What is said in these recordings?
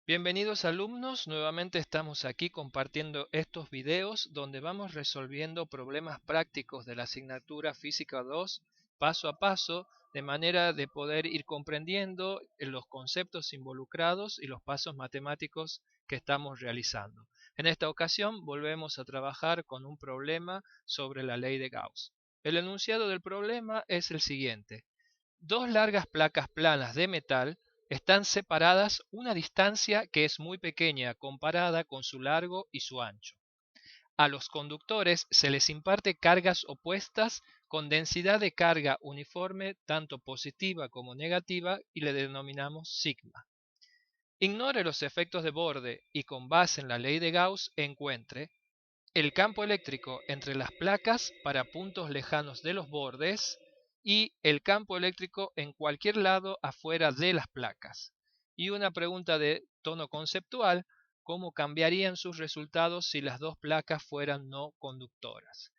Bienvenidos alumnos, nuevamente estamos aquí compartiendo estos videos donde vamos resolviendo problemas prácticos de la asignatura Física 2 paso a paso, de manera de poder ir comprendiendo los conceptos involucrados y los pasos matemáticos que estamos realizando. En esta ocasión volvemos a trabajar con un problema sobre la ley de Gauss. El enunciado del problema es el siguiente. Dos largas placas planas de metal están separadas una distancia que es muy pequeña comparada con su largo y su ancho. A los conductores se les imparte cargas opuestas con densidad de carga uniforme tanto positiva como negativa y le denominamos sigma. Ignore los efectos de borde y con base en la ley de Gauss encuentre el campo eléctrico entre las placas para puntos lejanos de los bordes y el campo eléctrico en cualquier lado afuera de las placas. Y una pregunta de tono conceptual: ¿cómo cambiarían sus resultados si las dos placas fueran no conductoras?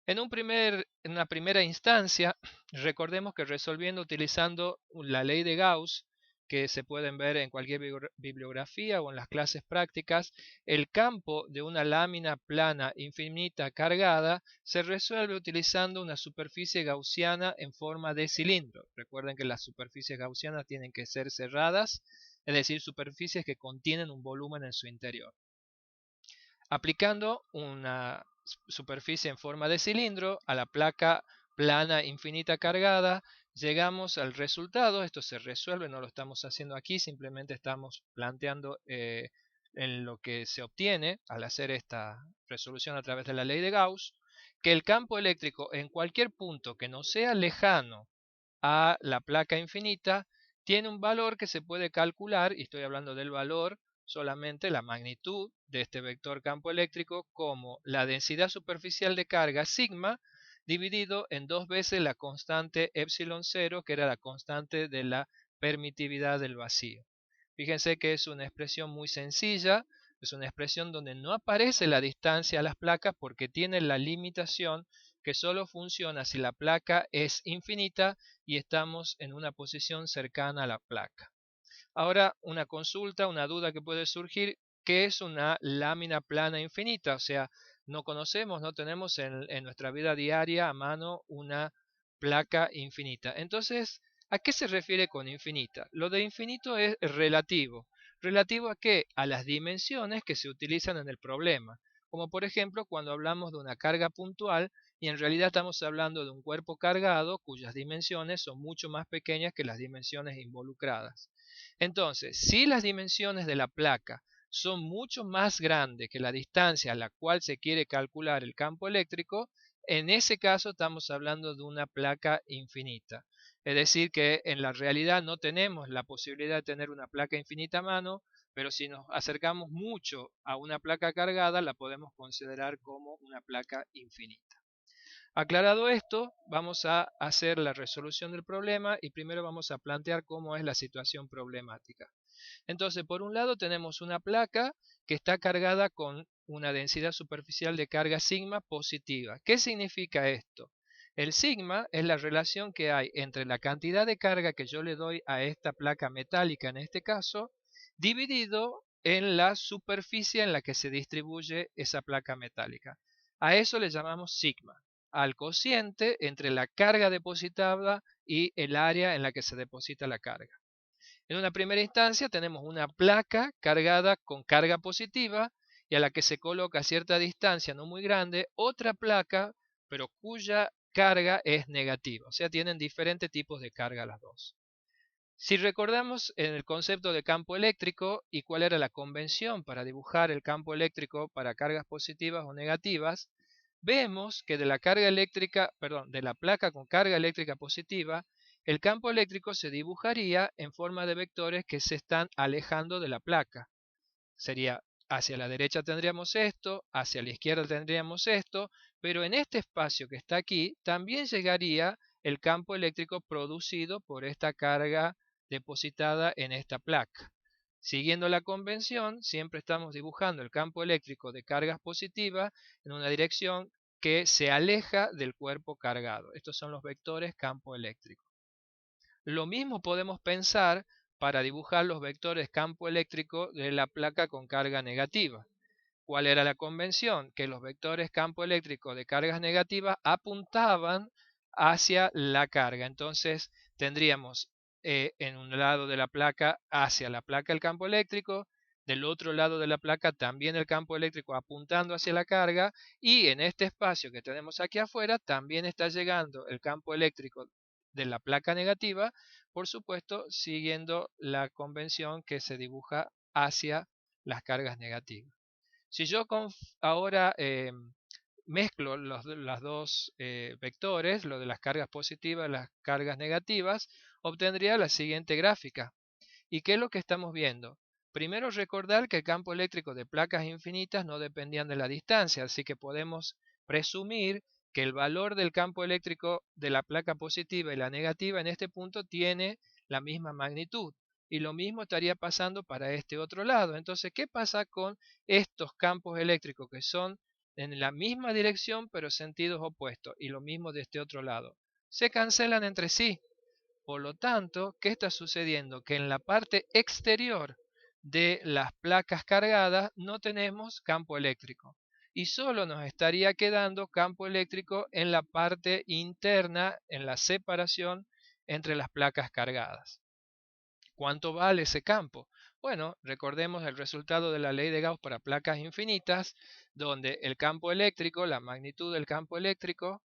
En una primera instancia, recordemos que resolviendo utilizando la ley de Gauss, que se pueden ver en cualquier bibliografía o en las clases prácticas, el campo de una lámina plana infinita cargada se resuelve utilizando una superficie gaussiana en forma de cilindro. Recuerden que las superficies gaussianas tienen que ser cerradas, es decir, superficies que contienen un volumen en su interior. Aplicando una superficie en forma de cilindro a la placa plana infinita cargada, llegamos al resultado. Esto se resuelve, no lo estamos haciendo aquí, simplemente estamos planteando en lo que se obtiene al hacer esta resolución a través de la ley de Gauss, que el campo eléctrico en cualquier punto que no sea lejano a la placa infinita tiene un valor que se puede calcular, y estoy hablando del valor solamente, la magnitud de este vector campo eléctrico, como la densidad superficial de carga sigma dividido en 2 veces la constante epsilon 0, que era la constante de la permitividad del vacío. Fíjense que es una expresión muy sencilla, es una expresión donde no aparece la distancia a las placas porque tiene la limitación que solo funciona si la placa es infinita y estamos en una posición cercana a la placa. Ahora, una consulta, una duda que puede surgir: ¿qué es una lámina plana infinita? O sea, no conocemos, no tenemos en nuestra vida diaria a mano una placa infinita. Entonces, ¿a qué se refiere con infinita? Lo de infinito es relativo. ¿Relativo a qué? A las dimensiones que se utilizan en el problema. Como por ejemplo cuando hablamos de una carga puntual y en realidad estamos hablando de un cuerpo cargado cuyas dimensiones son mucho más pequeñas que las dimensiones involucradas. Entonces, si las dimensiones de la placa son mucho más grandes que la distancia a la cual se quiere calcular el campo eléctrico, en ese caso estamos hablando de una placa infinita. Es decir, que en la realidad no tenemos la posibilidad de tener una placa infinita a mano, pero si nos acercamos mucho a una placa cargada, la podemos considerar como una placa infinita. Aclarado esto, vamos a hacer la resolución del problema y primero vamos a plantear cómo es la situación problemática. Entonces, por un lado tenemos una placa que está cargada con una densidad superficial de carga sigma positiva. ¿Qué significa esto? El sigma es la relación que hay entre la cantidad de carga que yo le doy a esta placa metálica, en este caso, dividido en la superficie en la que se distribuye esa placa metálica. A eso le llamamos sigma, al cociente entre la carga depositada y el área en la que se deposita la carga. En una primera instancia tenemos una placa cargada con carga positiva y a la que se coloca a cierta distancia, no muy grande, otra placa, pero cuya carga es negativa. O sea, tienen diferentes tipos de carga las dos. Si recordamos en el concepto de campo eléctrico y cuál era la convención para dibujar el campo eléctrico para cargas positivas o negativas, vemos que de la carga eléctrica, perdón, de la placa con carga eléctrica positiva, el campo eléctrico se dibujaría en forma de vectores que se están alejando de la placa. Sería: hacia la derecha tendríamos esto, hacia la izquierda tendríamos esto, pero en este espacio que está aquí también llegaría el campo eléctrico producido por esta carga depositada en esta placa. Siguiendo la convención, siempre estamos dibujando el campo eléctrico de cargas positivas en una dirección que se aleja del cuerpo cargado. Estos son los vectores campo eléctrico. Lo mismo podemos pensar para dibujar los vectores campo eléctrico de la placa con carga negativa. ¿Cuál era la convención? Que los vectores campo eléctrico de cargas negativas apuntaban hacia la carga. Entonces tendríamos en un lado de la placa hacia la placa el campo eléctrico, del otro lado de la placa también el campo eléctrico apuntando hacia la carga, y en este espacio que tenemos aquí afuera también está llegando el campo eléctrico de la placa negativa, por supuesto siguiendo la convención que se dibuja hacia las cargas negativas. Si yo ahora mezclo las dos vectores, lo de las cargas positivas y las cargas negativas, obtendría la siguiente gráfica. ¿Y qué es lo que estamos viendo? Primero recordar que el campo eléctrico de placas infinitas no dependían de la distancia, así que podemos presumir que el valor del campo eléctrico de la placa positiva y la negativa en este punto tiene la misma magnitud. Y lo mismo estaría pasando para este otro lado. Entonces, ¿qué pasa con estos campos eléctricos que son en la misma dirección pero sentidos opuestos? Y lo mismo de este otro lado. Se cancelan entre sí. Por lo tanto, ¿qué está sucediendo? Que en la parte exterior de las placas cargadas no tenemos campo eléctrico y solo nos estaría quedando campo eléctrico en la parte interna, en la separación entre las placas cargadas. ¿Cuánto vale ese campo? Bueno, recordemos el resultado de la ley de Gauss para placas infinitas, donde el campo eléctrico, la magnitud del campo eléctrico,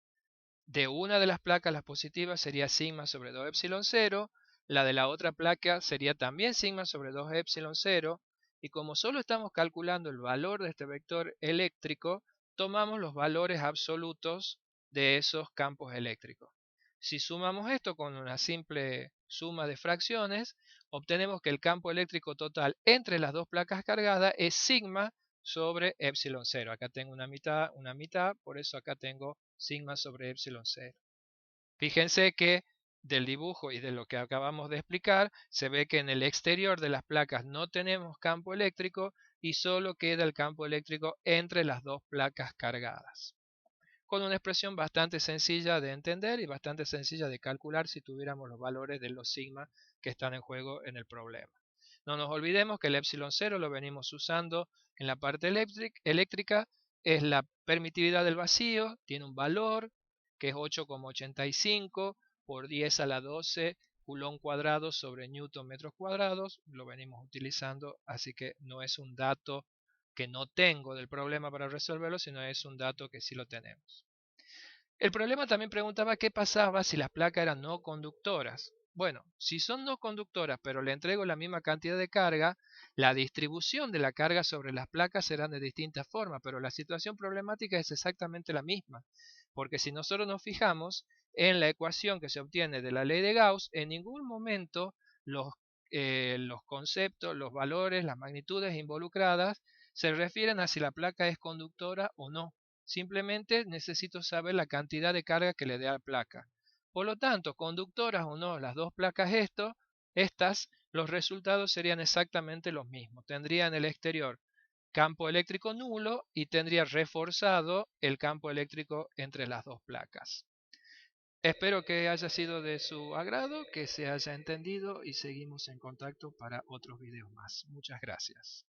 de una de las placas, las positivas, sería sigma sobre 2 epsilon 0, la de la otra placa sería también sigma sobre 2 epsilon 0, y como solo estamos calculando el valor de este vector eléctrico, tomamos los valores absolutos de esos campos eléctricos. Si sumamos esto con una simple suma de fracciones, obtenemos que el campo eléctrico total entre las dos placas cargadas es sigma sobre epsilon 0. Acá tengo una mitad, por eso acá tengo sigma sobre epsilon 0. Fíjense que del dibujo y de lo que acabamos de explicar, se ve que en el exterior de las placas no tenemos campo eléctrico y solo queda el campo eléctrico entre las dos placas cargadas. Con una expresión bastante sencilla de entender y bastante sencilla de calcular si tuviéramos los valores de los sigma que están en juego en el problema. No nos olvidemos que el epsilon 0 lo venimos usando en la parte eléctrica, es la permitividad del vacío, tiene un valor que es 8,85 por 10 a la 12 Coulomb cuadrado sobre Newton metros cuadrados, lo venimos utilizando, así que no es un dato que no tengo del problema para resolverlo, sino es un dato que sí lo tenemos. El problema también preguntaba qué pasaba si las placas eran no conductoras. Bueno, si son no conductoras pero le entrego la misma cantidad de carga, la distribución de la carga sobre las placas será de distintas formas, pero la situación problemática es exactamente la misma, porque si nosotros nos fijamos en la ecuación que se obtiene de la ley de Gauss, en ningún momento los conceptos, los valores, las magnitudes involucradas se refieren a si la placa es conductora o no. Simplemente necesito saber la cantidad de carga que le dé a la placa. Por lo tanto, conductoras o no las dos placas estas, los resultados serían exactamente los mismos. Tendría en el exterior campo eléctrico nulo y tendría reforzado el campo eléctrico entre las dos placas. Espero que haya sido de su agrado, que se haya entendido y seguimos en contacto para otros videos más. Muchas gracias.